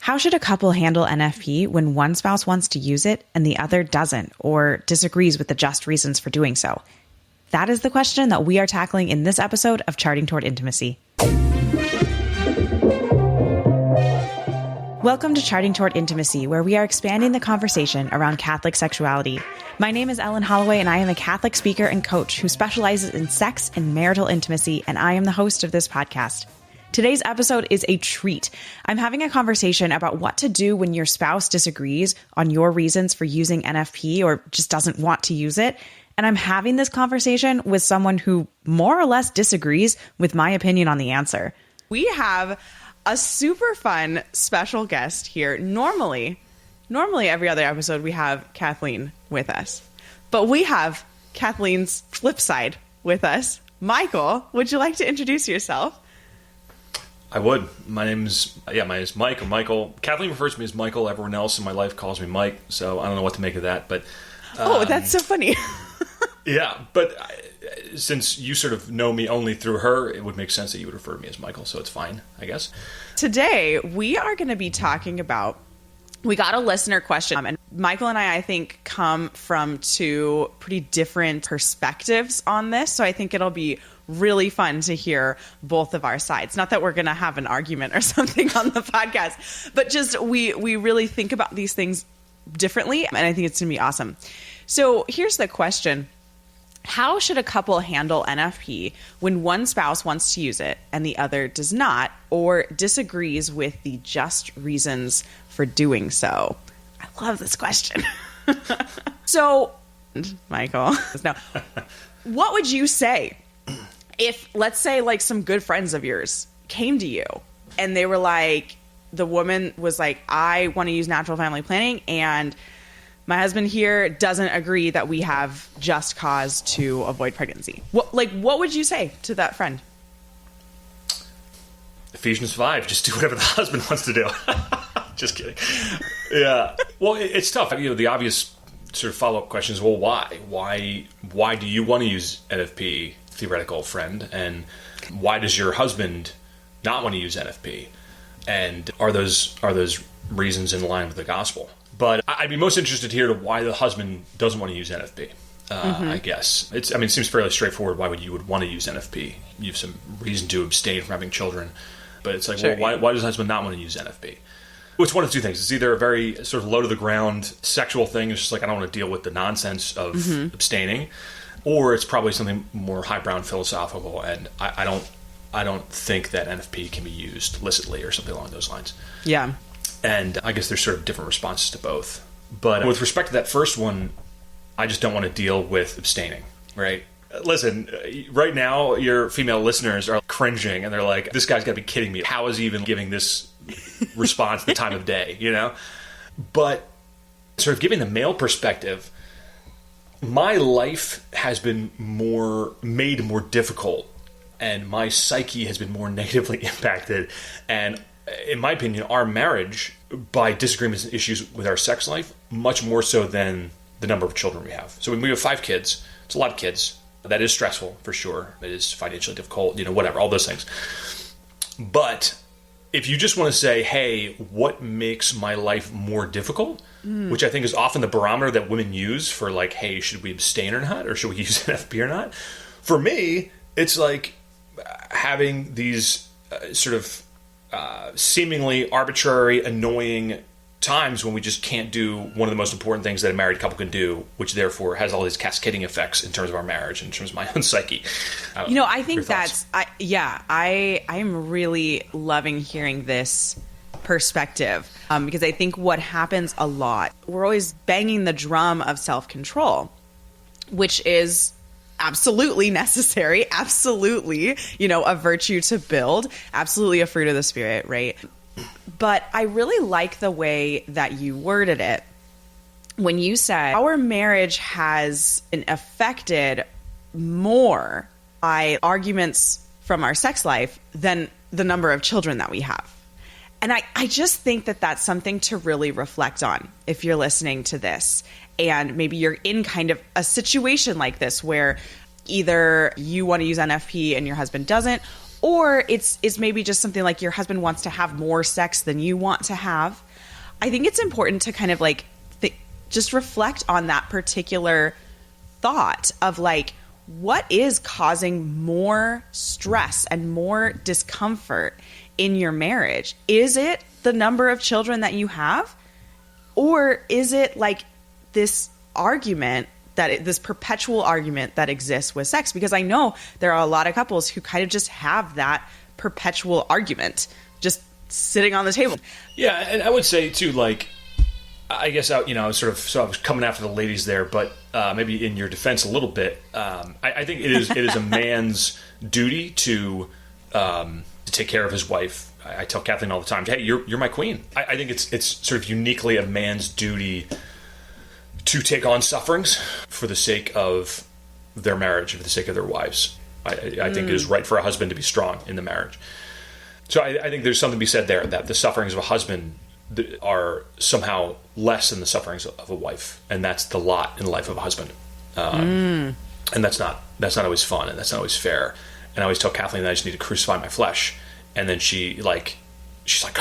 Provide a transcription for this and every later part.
How should a couple handle NFP when one spouse wants to use it and the other doesn't or disagrees with the just reasons for doing so? That is the question that we are tackling in this episode of Charting Toward Intimacy. Welcome to Charting Toward Intimacy, where we are expanding the conversation around Catholic sexuality. My name is Ellen Holloway, and I am a Catholic speaker and coach who specializes in sex and marital intimacy, and I am the host of this podcast. Today's episode is a treat. I'm having a conversation about what to do when your spouse disagrees on your reasons for using NFP or just doesn't want to use it. And I'm having this conversation with someone who more or less disagrees with my opinion on the answer. We have a super fun special guest here. Normally every other episode we have Kathleen with us, but we have Kathleen's flip side with us. Michael, would you like to introduce yourself? I would. My name's Mike or Michael. Kathleen refers to me as Michael. Everyone else in my life calls me Mike, so I don't know what to make of that. But that's so funny. Yeah, but since you sort of know me only through her, it would make sense that you would refer to me as Michael, so it's fine, I guess. Today, we are going to be talking about, we got a listener question, and Michael and I think, come from two pretty different perspectives on this, so I think it'll be really fun to hear both of our sides. Not that we're going to have an argument or something on the podcast, but just we really think about these things differently, and I think it's going to be awesome. So here's the question. How should a couple handle NFP when one spouse wants to use it and the other does not, or disagrees with the just reasons for doing so? I love this question. So, Michael, no, what would you say if, let's say, like some good friends of yours came to you and they were like, the woman was like, I want to use natural family planning and my husband here doesn't agree that we have just cause to avoid pregnancy. What would you say to that friend? Ephesians 5, just do whatever the husband wants to do. Just kidding. Yeah. Well, it's tough. The obvious sort of follow-up question is, well, why? Why do you want to use NFP, theoretical friend? And why does your husband not want to use NFP? And are those reasons in line with the gospel? But I'd be most interested to hear why the husband doesn't want to use NFP, I guess. It seems fairly straightforward why you would want to use NFP. You have some reason to abstain from having children. But it's like, sure, well, why does the husband not want to use NFP? Well, it's one of two things. It's either a very sort of low-to-the-ground sexual thing. It's just like, I don't want to deal with the nonsense of abstaining. Or it's probably something more highbrow and philosophical, and I don't think that NFP can be used licitly or something along those lines. Yeah. And I guess there's sort of different responses to both. But with respect to that first one, I just don't want to deal with abstaining, right? Listen, right now, your female listeners are cringing, and they're like, this guy's got to be kidding me. How is he even giving this response the time of day, But sort of giving the male perspective, my life has been made more difficult, and my psyche has been more negatively impacted, and in my opinion, our marriage, by disagreements and issues with our sex life, much more so than the number of children we have. So when we have 5 kids, it's a lot of kids. That is stressful, for sure. It is financially difficult, whatever, all those things. But if you just want to say, hey, what makes my life more difficult, which I think is often the barometer that women use for like, hey, should we abstain or not? Or should we use NFP or not? For me, it's like having these sort of seemingly arbitrary, annoying times when we just can't do one of the most important things that a married couple can do, which therefore has all these cascading effects in terms of our marriage, in terms of my own psyche. I think I'm really loving hearing this perspective because I think what happens a lot, we're always banging the drum of self-control, which is absolutely necessary, absolutely, a virtue to build, absolutely a fruit of the Spirit, right? But I really like the way that you worded it when you said our marriage has been affected more by arguments from our sex life than the number of children that we have. And I just think that that's something to really reflect on if you're listening to this. And maybe you're in kind of a situation like this where either you want to use NFP and your husband doesn't, or it's maybe just something like your husband wants to have more sex than you want to have. I think it's important to kind of like just reflect on that particular thought of like, what is causing more stress and more discomfort in your marriage? Is it the number of children that you have? Or is it like this argument this perpetual argument that exists with sex? Because I know there are a lot of couples who kind of just have that perpetual argument just sitting on the table. Yeah. And I would say too, like, I guess I was coming after the ladies there, but maybe in your defense a little bit. I think it is a man's duty to take care of his wife. I tell Kathleen all the time, "Hey, you're my queen." I think it's sort of uniquely a man's duty to take on sufferings for the sake of their marriage, for the sake of their wives. I think it is right for a husband to be strong in the marriage. So I think there's something to be said there, that the sufferings of a husband are somehow less than the sufferings of a wife, and that's the lot in the life of a husband. And that's not always fun, and that's not always fair. And I always tell Kathleen that I just need to crucify my flesh, and then she's like,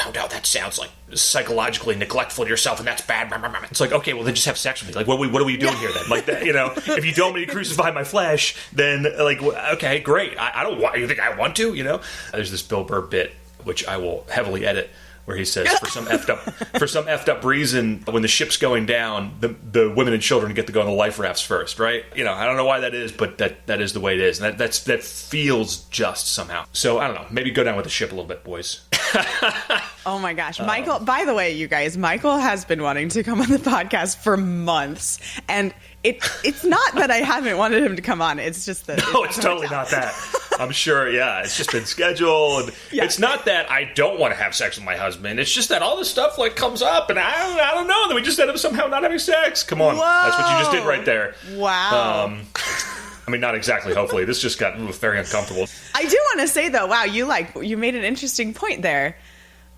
"Oh no, that sounds like psychologically neglectful to yourself, and that's bad." It's like, okay, well then just have sex with me. Like, what are we doing here then? Like, that, if you don't want me to crucify my flesh, then like, okay, great. I don't want. You think I want to? There's this Bill Burr bit which I will heavily edit, where he says, for some effed up reason, when the ship's going down, the women and children get to go on the life rafts first, right? I don't know why that is, but that is the way it is, and that feels just somehow. So I don't know, maybe go down with the ship a little bit, boys. Oh my gosh, Michael! By the way, you guys, Michael has been wanting to come on the podcast for months, and it's not that I haven't wanted him to come on. It's just that it's totally not that. I'm sure, yeah. It's just been scheduled. Yeah. It's not that I don't want to have sex with my husband. It's just that all this stuff like comes up, and I don't know. Then we just end up somehow not having sex. Come on, Whoa. That's what you just did right there. Wow. I mean, not exactly. Hopefully, this just got very uncomfortable. I do want to say though, wow, you made an interesting point there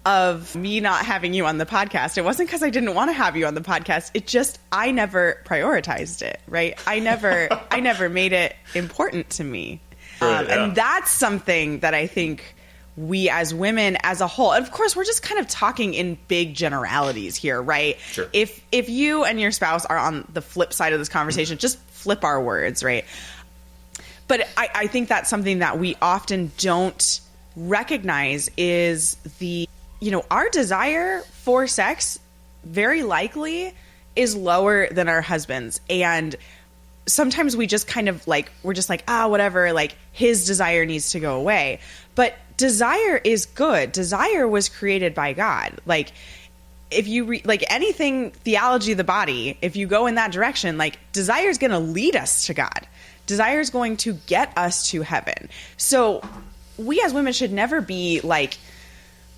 of me not having you on the podcast. It wasn't because I didn't want to have you on the podcast. It just, I never prioritized it, right? I never made it important to me. Right, yeah. And that's something that I think we as women as a whole, and of course, we're just kind of talking in big generalities here, right? Sure. If you and your spouse are on the flip side of this conversation, just flip our words, right? But I think that's something that we often don't recognize is our desire for sex very likely is lower than our husband's. And sometimes we just kind of we're just like, whatever, like his desire needs to go away. But desire is good. Desire was created by God. Like if you anything theology of the body, if you go in that direction, like desire is going to lead us to God. Desire is going to get us to heaven. So we as women should never be like,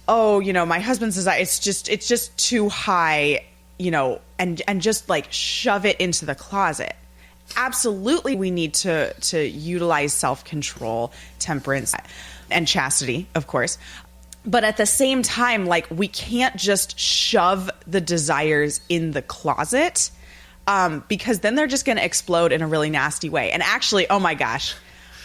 oh, my husband's desire, it's just too high, and just like shove it into the closet. Absolutely, we need to utilize self-control, temperance, and chastity, of course. But at the same time, like we can't just shove the desires in the closet, because then they're just going to explode in a really nasty way. And actually, oh my gosh,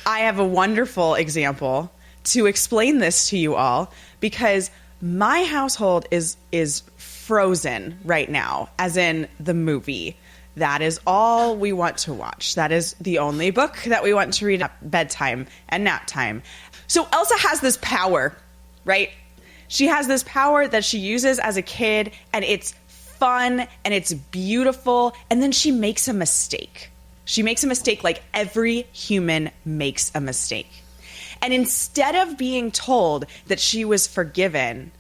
I have a wonderful example to explain this to you all, because my household is frozen right now, as in the movie. That is all we want to watch. That is the only book that we want to read at bedtime and nap time. So Elsa has this power, right? She has this power that she uses as a kid, and it's fun and it's beautiful. And then she makes a mistake. She makes a mistake like every human makes a mistake. And instead of being told that she was forgiven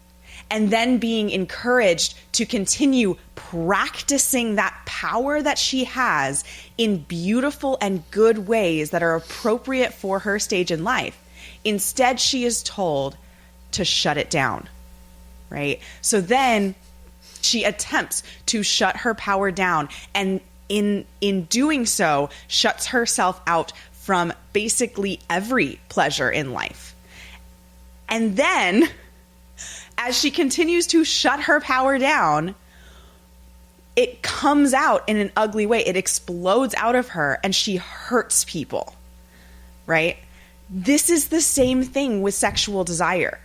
and then being encouraged to continue practicing that power that she has in beautiful and good ways that are appropriate for her stage in life, instead she is told to shut it down, right? So then she attempts to shut her power down, and in doing so, shuts herself out from basically every pleasure in life. And then, as she continues to shut her power down, it comes out in an ugly way. It explodes out of her, and she hurts people, right? This is the same thing with sexual desire.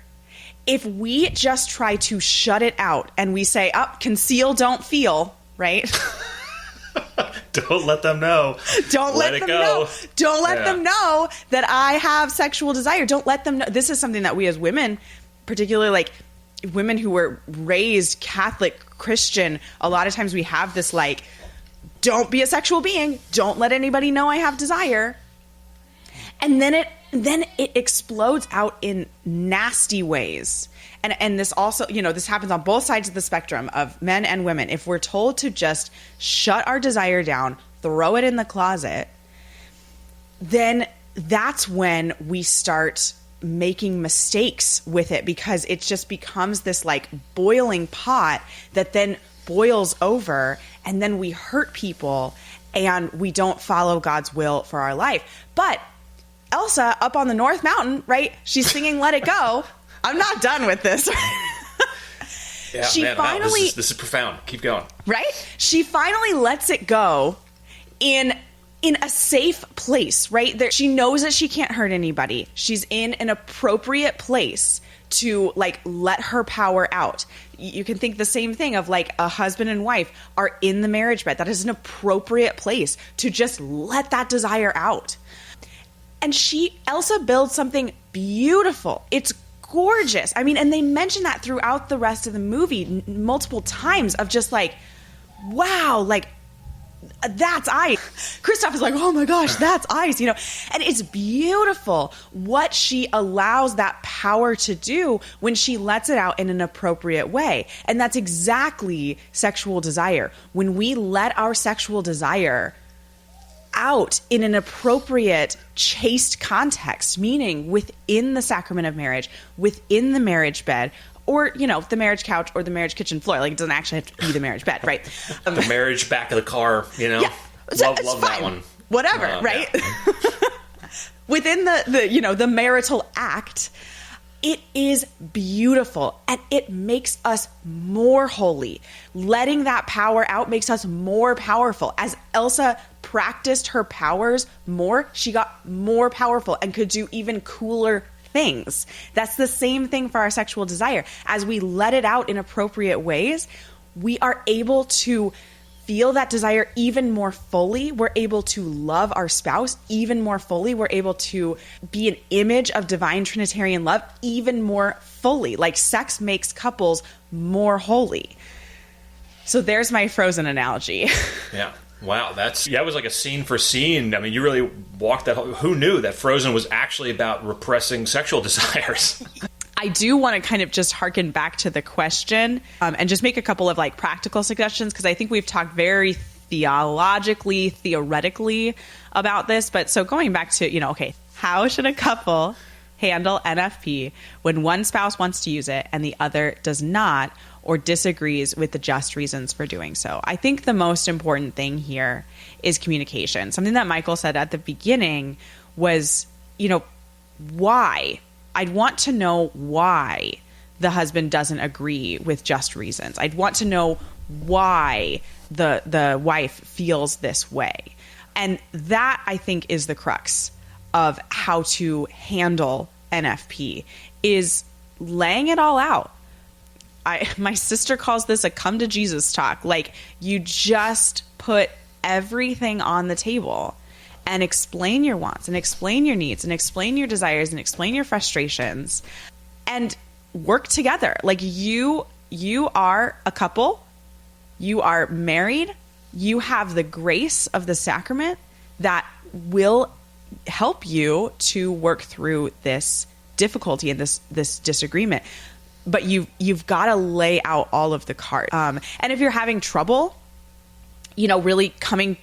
If we just try to shut it out and we say, conceal, don't feel, right? Don't let them know. Don't let them know. Don't let them know that I have sexual desire. Don't let them know. This is something that we as women, particularly like women who were raised Catholic, Christian, a lot of times we have this like, don't be a sexual being. Don't let anybody know I have desire. And then it explodes out in nasty ways. And this also, this happens on both sides of the spectrum of men and women. If we're told to just shut our desire down, throw it in the closet, then that's when we start making mistakes with it, because it just becomes this like boiling pot that then boils over, and then we hurt people and we don't follow God's will for our life. But Elsa up on the North Mountain, right? She's singing Let It Go. I'm not done with this. This is profound. Keep going. Right? She finally lets it go in a safe place, right? There, she knows that she can't hurt anybody. She's in an appropriate place to like let her power out. You can think the same thing of like a husband and wife are in the marriage bed. That is an appropriate place to just let that desire out. And Elsa builds something beautiful. It's gorgeous. I mean, and they mention that throughout the rest of the movie multiple times of just like, wow, like that's ice. Kristoff is like, oh my gosh, that's ice, and it's beautiful what she allows that power to do when she lets it out in an appropriate way. And that's exactly sexual desire. When we let our sexual desire out in an appropriate, chaste context, meaning within the sacrament of marriage, within the marriage bed, or, the marriage couch or the marriage kitchen floor. Like, it doesn't actually have to be the marriage bed, right? The marriage back of the car, Yeah, love that one. Whatever, right? Yeah. Within the marital act, it is beautiful, and it makes us more holy. Letting that power out makes us more powerful. As Elsa practiced her powers more, she got more powerful and could do even cooler things. That's the same thing for our sexual desire. As we let it out in appropriate ways, we are able to feel that desire even more fully. We're able to love our spouse even more fully. We're able to be an image of divine Trinitarian love even more fully. Like, sex makes couples more holy. So there's my Frozen analogy. Yeah. Wow, that was like a scene for scene. I mean, you really walked that. Who knew that Frozen was actually about repressing sexual desires? I do want to kind of just harken back to the question and just make a couple of like practical suggestions, because I think we've talked very theoretically about this. But so going back to, how should a couple handle NFP when one spouse wants to use it and the other does not, or disagrees with the just reasons for doing so? I think the most important thing here is communication. Something that Michael said at the beginning was, why? I'd want to know why the husband doesn't agree with just reasons. I'd want to know why the wife feels this way. And that, I think, is the crux of how to handle NFP, is laying it all out. My sister calls this a come to Jesus talk. Like, you just put everything on the table and explain your wants and explain your needs and explain your desires and explain your frustrations and work together. Like, you are a couple, you are married, you have the grace of the sacrament that will help you to work through this difficulty and this disagreement. But you've got to lay out all of the cards. And if you're having trouble, really coming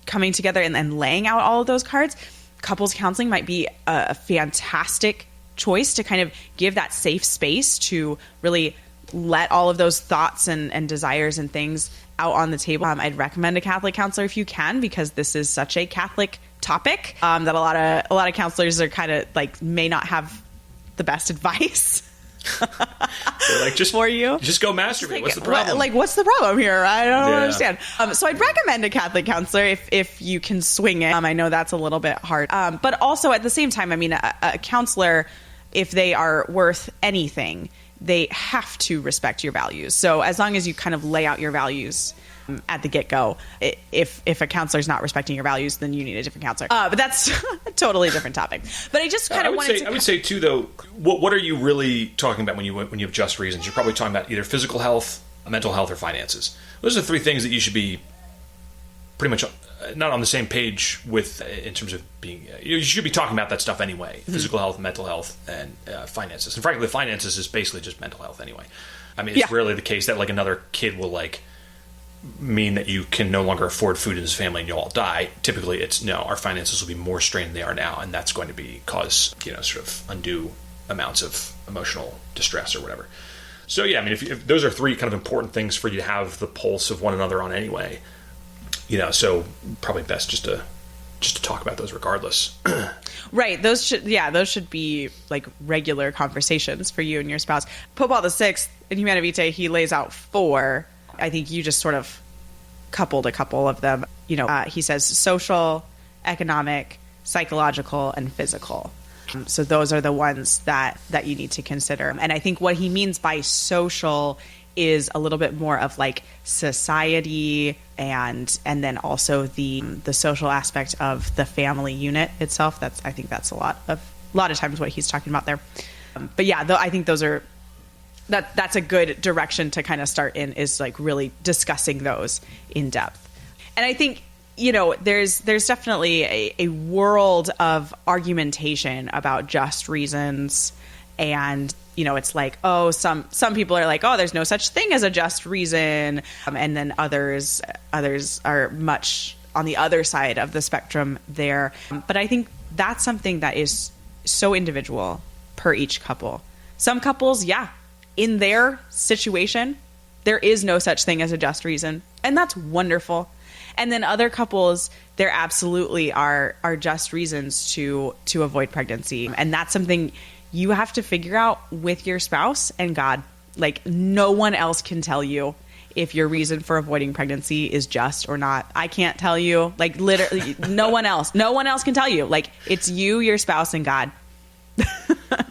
together and laying out all of those cards, couples counseling might be a fantastic choice to kind of give that safe space to really let all of those thoughts and desires and things out on the table. I'd recommend a Catholic counselor if you can, because this is such a Catholic topic that a lot of counselors are kind of like may not have the best advice. They're like, just for you, just go masturbate. What's the problem? What's the problem here? I don't Yeah. understand. So I'd recommend a Catholic counselor if you can swing it. I know that's a little bit hard, but also at the same time, I mean, a counselor, if they are worth anything, they have to respect your values. So as long as you kind of lay out your values at the get-go, if a counselor's not respecting your values, then you need a different counselor. But that's a totally different topic. But I just kind of wanted to... I would say, too, though, what are you really talking about when you have just reasons? You're probably talking about either physical health, mental health, or finances. Those are the three things that you should be pretty much not on the same page with in terms of being... You should be talking about that stuff anyway. Mm-hmm. Physical health, mental health, and finances. And frankly, finances is basically just mental health anyway. I mean, it's rarely the case that like another kid will like mean that you can no longer afford food in his family and you'll all die. Typically, it's no, our finances will be more strained than they are now, and that's going to cause sort of undue amounts of emotional distress or whatever. So yeah, I mean, if those are three kind of important things for you to have the pulse of one another on anyway. So probably best just to talk about those regardless. Right. Those should be like regular conversations for you and your spouse. Pope Paul VI in Humanae Vitae, he lays out 4. I think you just sort of coupled a couple of them. He says social, economic, psychological, and physical. So those are the ones that you need to consider. And I think what he means by social is a little bit more of like society and then also the social aspect of the family unit itself. I think that's a lot of times what he's talking about there. But yeah, I think those are that's a good direction to kind of start in, is like really discussing those in depth. And I think there's definitely a world of argumentation about just reasons, and it's like, oh, some people are like, oh, there's no such thing as a just reason, and then others are much on the other side of the spectrum there. But I think that's something that is so individual per each couple. Some couples, in their situation, there is no such thing as a just reason, and that's wonderful. And then other couples, there absolutely are just reasons to avoid pregnancy, and that's something you have to figure out with your spouse and God. Like, no one else can tell you if your reason for avoiding pregnancy is just or not. I can't tell you. Like, literally, no one else can tell you. Like, it's you, your spouse, and God.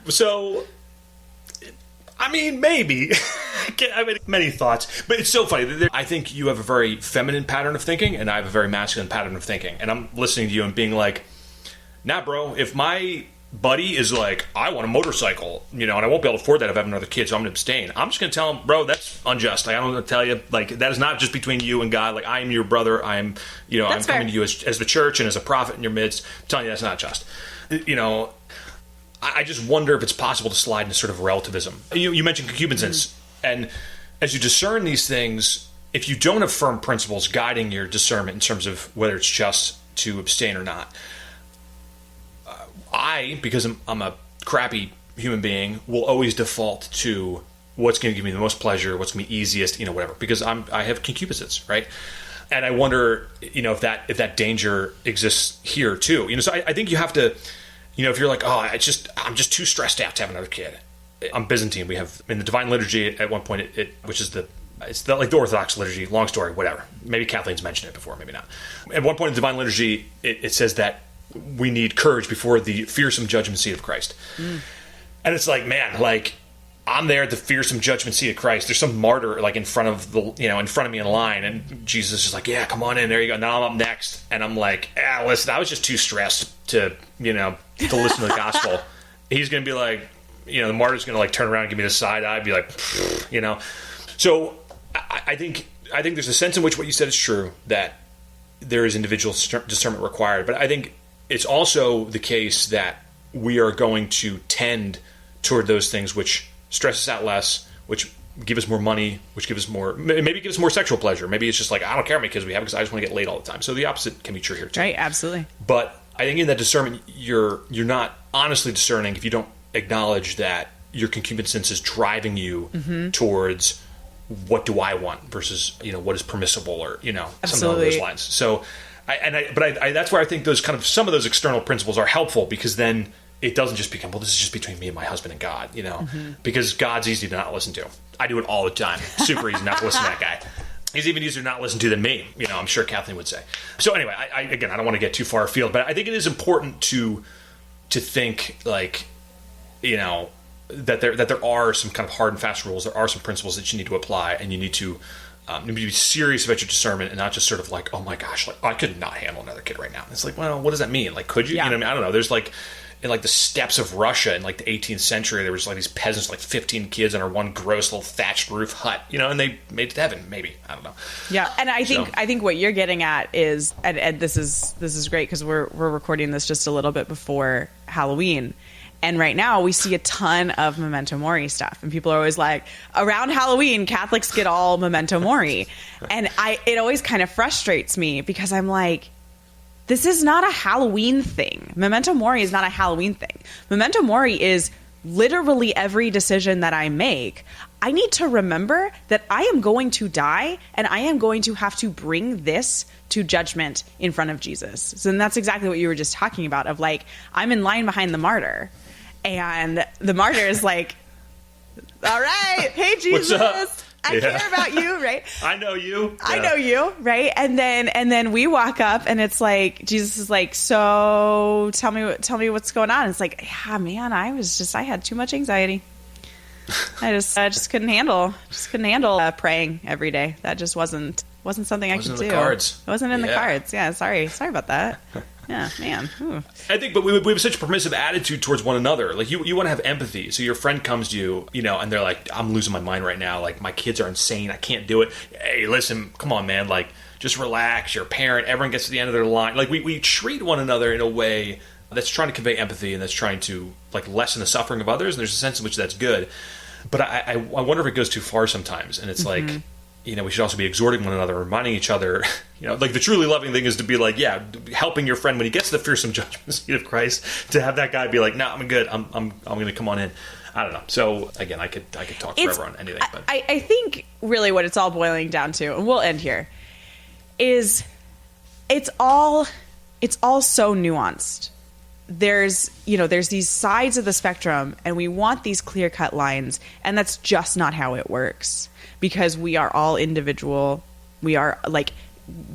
So, I mean, maybe. I mean, many thoughts. But it's so funny. I think you have a very feminine pattern of thinking, and I have a very masculine pattern of thinking. And I'm listening to you and being like, nah, bro, if my buddy is like, I want a motorcycle, and I won't be able to afford that if I have another kid, so I'm going to abstain. I'm just going to tell him, bro, that's unjust. I'm going to tell you, like, that is not just between you and God. Like, I am your brother. I'm coming to you as the church and as a prophet in your midst. I'm telling you that's not just. I just wonder if it's possible to slide into sort of relativism. You mentioned concupiscence, and as you discern these things, if you don't have firm principles guiding your discernment in terms of whether it's just to abstain or not, because I'm a crappy human being, will always default to what's going to give me the most pleasure, what's going to be easiest, whatever, because I have concupiscence, right? And I wonder, if that danger exists here too. So I think you have to. If you're like, oh, I'm just too stressed out to have another kid. I'm Byzantine. We have in the Divine Liturgy at one point, which is like the Orthodox liturgy. Long story, whatever. Maybe Kathleen's mentioned it before, maybe not. At one point in the Divine Liturgy, it says that we need courage before the fearsome judgment seat of Christ. And it's like, man, like, I'm there at the fearsome judgment seat of Christ. There's some martyr like in front of me in line, and Jesus is like, yeah, come on in. There you go. Now I'm up next, and I'm like, listen, I was just too stressed to listen to the gospel. He's going to be like, the martyr's going to like turn around and give me the side eye, be like, So I think there's a sense in which what you said is true, that there is individual discernment required. But I think it's also the case that we are going to tend toward those things which stress us out less, which give us more money, which maybe give us more sexual pleasure. Maybe it's just like, I don't care how many kids we have because I just want to get laid all the time. So the opposite can be true here too. Right, absolutely. But I think in that discernment, you're not honestly discerning if you don't acknowledge that your concupiscence is driving you towards what do I want versus what is permissible or something along those lines. So, that's where I think those kind of some of those external principles are helpful, because then it doesn't just become, well, this is just between me and my husband and God, because God's easy to not listen to. I do it all the time. Super easy not to listen to that guy. He's even easier to not listen to than me, I'm sure Kathleen would say. So anyway, I don't want to get too far afield, but I think it is important to think like, that there are some kind of hard and fast rules. There are some principles that you need to apply, and you need to be serious about your discernment and not just sort of like, oh my gosh, like I could not handle another kid right now. And it's like, well, what does that mean? Like, could you? Yeah. I don't know. There's like, in like the steppes of Russia in like the 18th century, there was like these peasants, like 15 kids under one gross little thatched roof hut, and they made it to heaven. Maybe, I don't know. Yeah, and I think what you're getting at is, and this is great because we're recording this just a little bit before Halloween. And right now we see a ton of Memento Mori stuff, and people are always like, around Halloween, Catholics get all Memento Mori. And it always kind of frustrates me because I'm like, this is not a Halloween thing. Memento Mori is not a Halloween thing. Memento Mori is literally every decision that I make. I need to remember that I am going to die, and I am going to have to bring this to judgment in front of Jesus. So and that's exactly what you were just talking about, of like, I'm in line behind the martyr. And the martyr is like, all right, hey, Jesus, what's up? I care about you, right? I know you. I know you, right? And then we walk up, and it's like, Jesus is like, so tell me what's going on. It's like, yeah, man, I had too much anxiety. I just couldn't handle praying every day. That just wasn't something I could do. Cards. It wasn't in the cards. Yeah, sorry about that. Yeah, man. Ooh. I think, but we have such a permissive attitude towards one another. Like you want to have empathy. So your friend comes to you, and they're like, I'm losing my mind right now. Like my kids are insane. I can't do it. Hey, listen, come on, man. Like just relax. You're a parent. Everyone gets to the end of their line. Like we treat one another in a way that's trying to convey empathy and that's trying to like lessen the suffering of others. And there's a sense in which that's good. But I wonder if it goes too far sometimes. And it's like, we should also be exhorting one another, reminding each other, like the truly loving thing is to be like, yeah, helping your friend when he gets to the fearsome judgment seat of Christ, to have that guy be like, no, I'm good. I'm going to come on in. I don't know. So again, I could talk forever on anything. But I think really what it's all boiling down to, and we'll end here, is it's all so nuanced. There's these sides of the spectrum, and we want these clear-cut lines, and that's just not how it works, because we are all individual. We are like,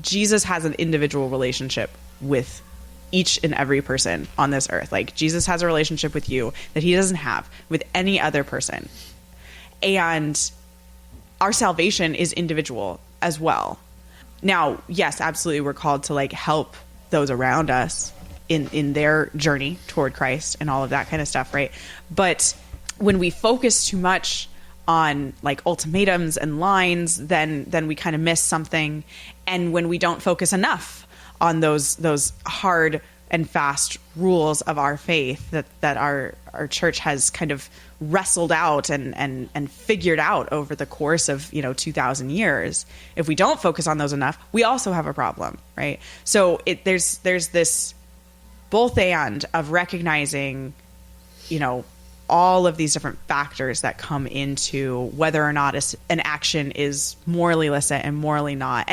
Jesus has an individual relationship with each and every person on this earth. Like Jesus has a relationship with you that he doesn't have with any other person. And our salvation is individual as well. Now, yes, absolutely, we're called to like help those around us in their journey toward Christ and all of that kind of stuff, right? But when we focus too much on like ultimatums and lines, then we kind of miss something. And when we don't focus enough on those hard and fast rules of our faith that our church has kind of wrestled out and figured out over the course of 2,000 years, if we don't focus on those enough, we also have a problem, right? So there's this both and of recognizing, all of these different factors that come into whether or not an action is morally illicit and morally not.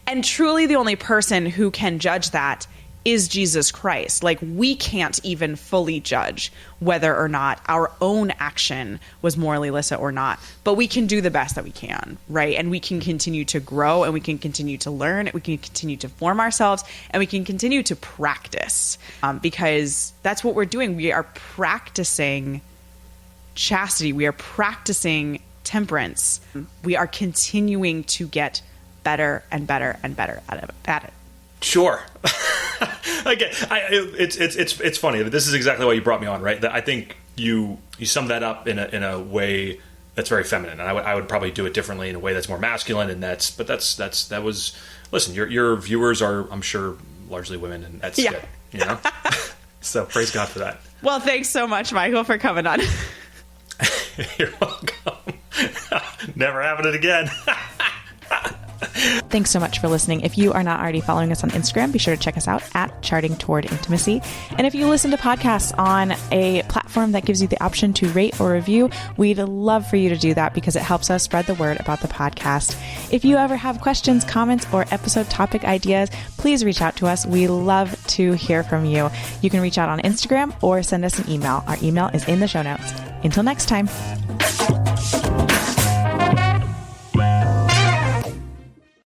And truly the only person who can judge that is Jesus Christ. Like we can't even fully judge whether or not our own action was morally illicit or not, but we can do the best that we can, right? And we can continue to grow, and we can continue to learn, we can continue to form ourselves, and we can continue to practice, because that's what we're doing. We are practicing chastity. We are practicing temperance. We are continuing to get better and better and better at it. Sure. Again, it's funny. This is exactly why you brought me on, right? That I think you summed that up in a way that's very feminine, and I would probably do it differently in a way that's more masculine. And that was. Listen, your viewers are, I'm sure, largely women, and that's good. So praise God for that. Well, thanks so much, Michael, for coming on. You're welcome. Never happening again. Thanks so much for listening. If you are not already following us on Instagram, be sure to check us out at Charting Toward Intimacy. And if you listen to podcasts on a platform that gives you the option to rate or review, we'd love for you to do that because it helps us spread the word about the podcast. If you ever have questions, comments, or episode topic ideas, please reach out to us. We love to hear from you. You can reach out on Instagram or send us an email. Our email is in the show notes. Until next time.